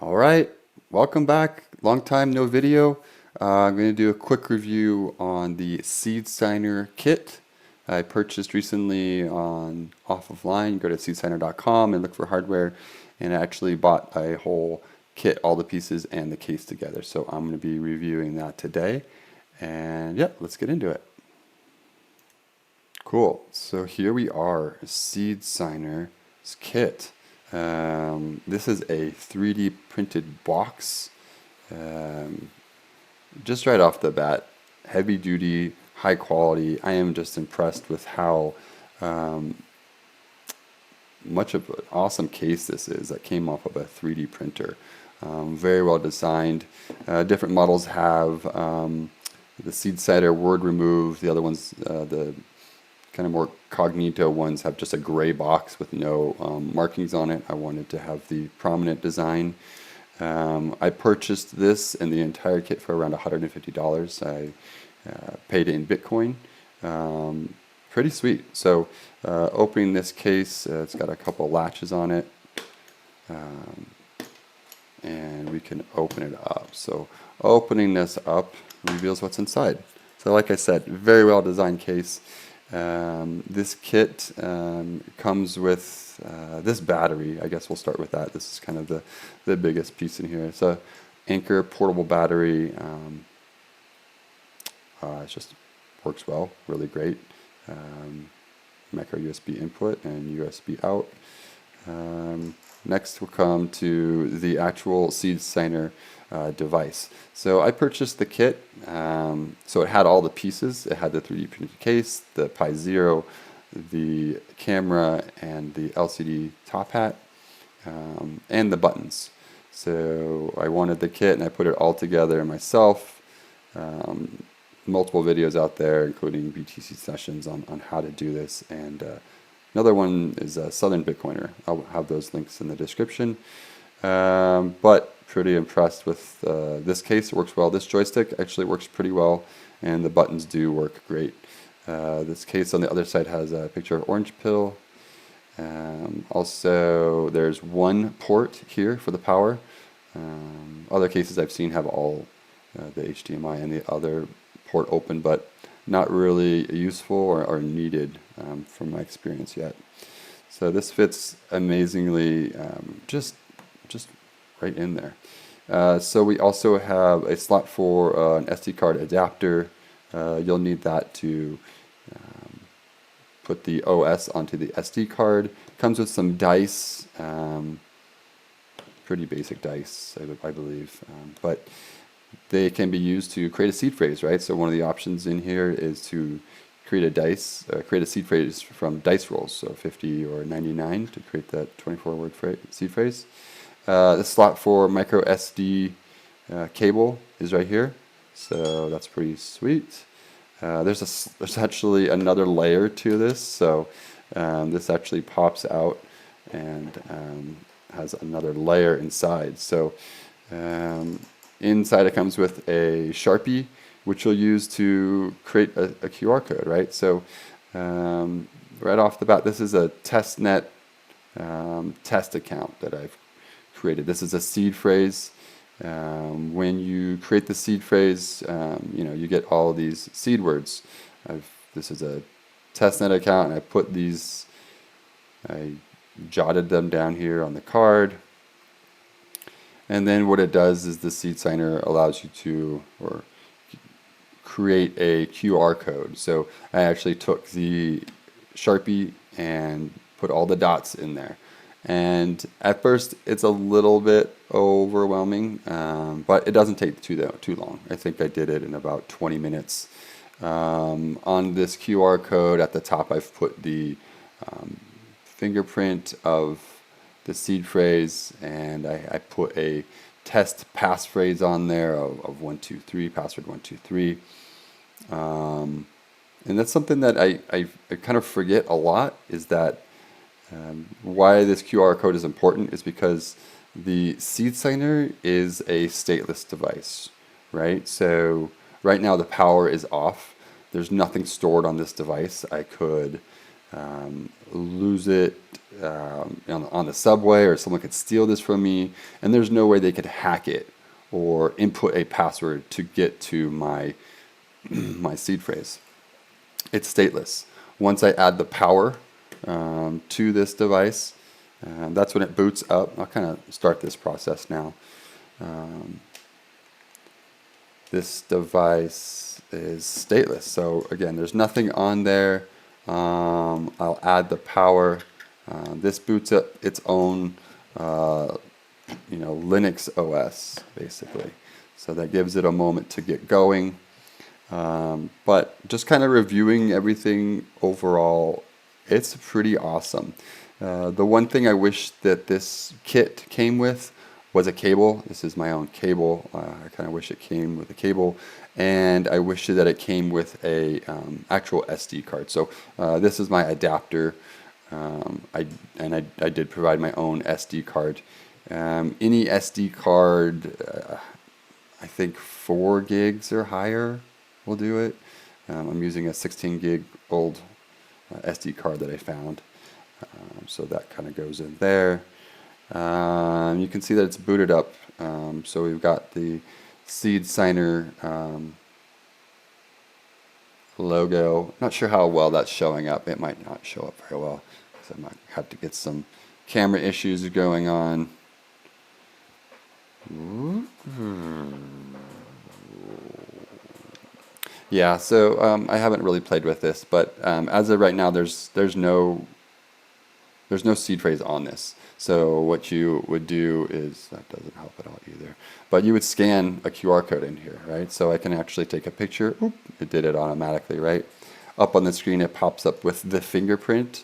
All right, welcome back. Long time no video. I'm going to do a quick review on the SeedSigner Kit. I purchased recently on offline. Go to seedsigner.com and look for hardware, and I actually bought a whole kit, all the pieces and the case together. So I'm going to be reviewing that today. And yeah, let's get into it. Cool. So here we are, SeedSigner's kit. This is a 3D printed box. Just right off the bat, heavy duty, high quality. I am just impressed with how much of an awesome case this is that came off of a 3D printer. Very well designed. Different models have the SeedSigner word removed. The other ones, the kind of more cognito ones, have just a gray box with no markings on it. I wanted to have the prominent design. I purchased this and the entire kit for around $150. I paid it in Bitcoin. Pretty sweet. So opening this case, it's got a couple latches on it. And we can open it up. So opening this up reveals what's inside. So like I said, very well designed case. This kit comes with this battery. I guess we'll start with that. This is kind of the biggest piece in here. It's a Anchor portable battery. It just works well, really great. Micro USB input and USB out. Next we'll come to the actual SeedSigner device. So I purchased the kit, so it had all the pieces. It had the 3D printed case, the Pi Zero, the camera, and the LCD top hat, and the buttons. So I wanted the kit and I put it all together myself. Multiple videos out there, including BTC sessions on how to do this, and another one is Southern Bitcoiner. I'll have those links in the description. But pretty impressed with this case. It works well. This joystick actually works pretty well, and the buttons do work great. This case on the other side has a picture of orange pill. Also, there's one port here for the power. Other cases I've seen have all the HDMI and the other port open, but not really useful or needed from my experience yet. So this fits amazingly, just right in there. So we also have a slot for an SD card adapter. You'll need that to put the OS onto the SD card. Comes with some dice, pretty basic dice, I believe, but they can be used to create a seed phrase, right? So one of the options in here is to create a seed phrase from dice rolls, so 50 or 99 to create that 24-word seed phrase. The slot for micro SD cable is right here, so that's pretty sweet. There's actually another layer to this, so this actually pops out and has another layer inside. So inside it comes with a Sharpie, which you'll use to create a QR code, right? So right off the bat, this is a testnet test account that I've created. This is a seed phrase. When you create the seed phrase, you get all of these seed words. This is a testnet account, and I jotted them down here on the card. And then what it does is the SeedSigner allows you to create a QR code. So I actually took the Sharpie and put all the dots in there. And at first it's a little bit overwhelming, but it doesn't take too long. I think I did it in about 20 minutes. On this QR code at the top, I've put the fingerprint of the seed phrase, and I put a test passphrase on there of 123, password 123. And that's something that I kind of forget a lot, is that why this QR code is important is because the SeedSigner is a stateless device, right? So right now the power is off. There's nothing stored on this device. I could lose it on the subway, or someone could steal this from me, and there's no way they could hack it or input a password to get to my my seed phrase. It's stateless. Once I add the power to this device, that's when it boots up. I'll kind of start this process now. This device is stateless, so again, there's nothing on there. I'll add the power. This boots up its own, Linux OS, basically. So that gives it a moment to get going. But just kind of reviewing everything overall, it's pretty awesome. The one thing I wish that this kit came with was a cable. This is my own cable. I kind of wish it came with a cable, and I wish that it came with a actual SD card. So this is my adapter. I did provide my own SD card. Any SD card, I think 4 gigs or higher will do it. I'm using a 16 gig old SD card that I found. So that kind of goes in there. You can see that it's booted up. So we've got the SeedSigner logo. Not sure how well that's showing up. It might not show up very well, because I might have to get some camera issues going on. Yeah, so I haven't really played with this, but as of right now, there's no seed phrase on this. So what you would do is, that doesn't help at all either, but you would scan a QR code in here, right? So I can actually take a picture. Oop, it did it automatically, right? Up on the screen, it pops up with the fingerprint,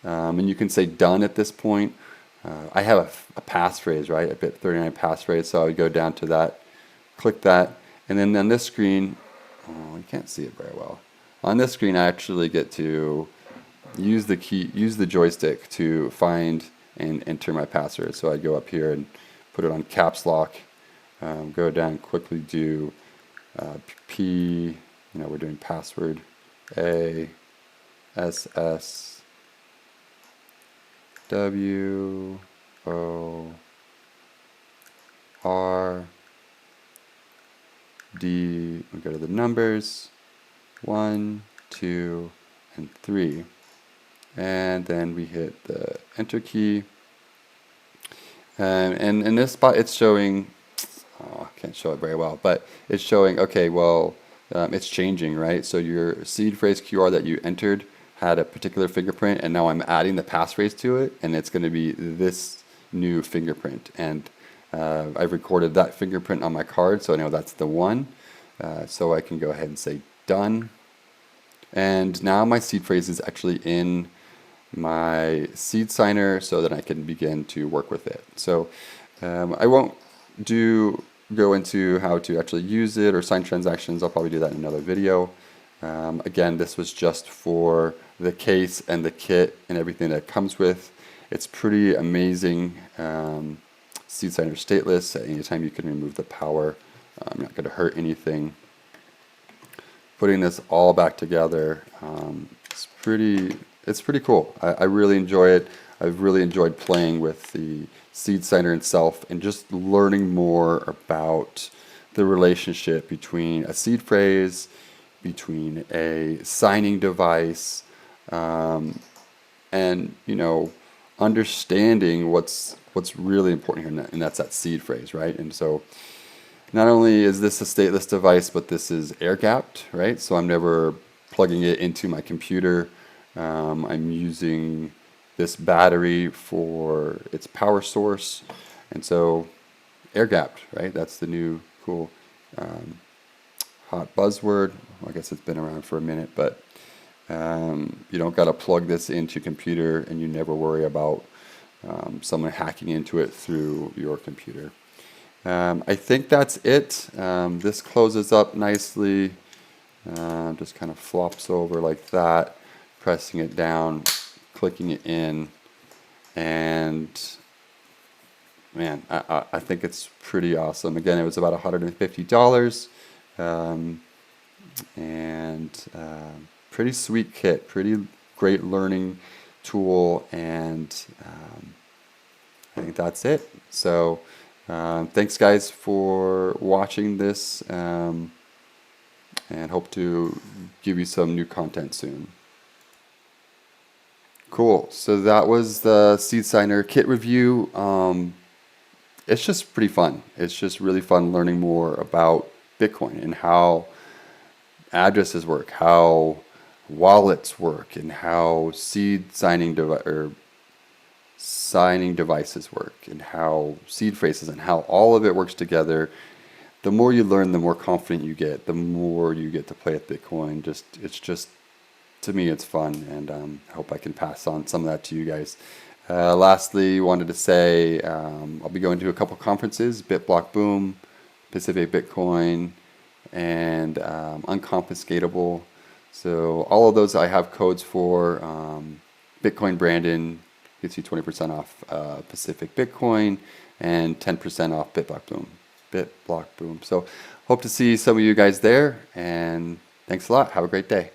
and you can say done at this point. I have a passphrase, right? A bit 39 passphrase, so I would go down to that, click that, and then on this screen, oh, you can't see it very well. On this screen, I actually get to use the joystick to find and enter my password. So I go up here and put it on caps lock, go down, quickly do P, we're doing password, A, S, S, W, O, R, D, we go to the numbers, 1, 2, and 3. And then we hit the enter key, and in this spot it's showing, I can't show it very well, but it's showing, okay, well, it's changing, right? So your seed phrase QR that you entered had a particular fingerprint, and now I'm adding the passphrase to it, and it's going to be this new fingerprint, and I've recorded that fingerprint on my card, so I know that's the one. So I can go ahead and say done, and now my seed phrase is actually in my SeedSigner, so that I can begin to work with it. So I won't go into how to actually use it or sign transactions. I'll probably do that in another video. Again, this was just for the case and the kit and everything that comes with. It's pretty amazing. SeedSigner stateless. At any time you can remove the power. I'm not going to hurt anything. Putting this all back together, it's pretty cool. I really enjoy it. I've really enjoyed playing with the SeedSigner itself and just learning more about the relationship between a seed phrase, between a signing device, and understanding what's really important here, and that's that seed phrase, right? And so not only is this a stateless device, but this is air gapped, right? So I'm never plugging it into my computer. I'm using this battery for its power source, and so air gapped, right? That's the new cool hot buzzword. Well, I guess it's been around for a minute, but you don't got to plug this into your computer, and you never worry about someone hacking into it through your computer. I think that's it. This closes up nicely. Just kind of flops over like that. Pressing it down, clicking it in, and man, I think it's pretty awesome. Again, it was about $150, and pretty sweet kit, pretty great learning tool, and I think that's it. So thanks guys for watching this, and hope to give you some new content soon. Cool. So that was the SeedSigner Kit review. It's just pretty fun. It's just really fun learning more about Bitcoin and how addresses work, how wallets work, and how signing devices work, and how seed phrases, and how all of it works together. The more you learn, the more confident you get, the more you get to play with Bitcoin. It's just, to me, it's fun, and I hope I can pass on some of that to you guys. Lastly, wanted to say I'll be going to a couple conferences: BitBlock Boom, Pacific Bitcoin, and Unconfiscatable. So all of those I have codes for. Bitcoin Brandon gets you 20% off Pacific Bitcoin and 10% off BitBlock Boom. So hope to see some of you guys there, and thanks a lot. Have a great day.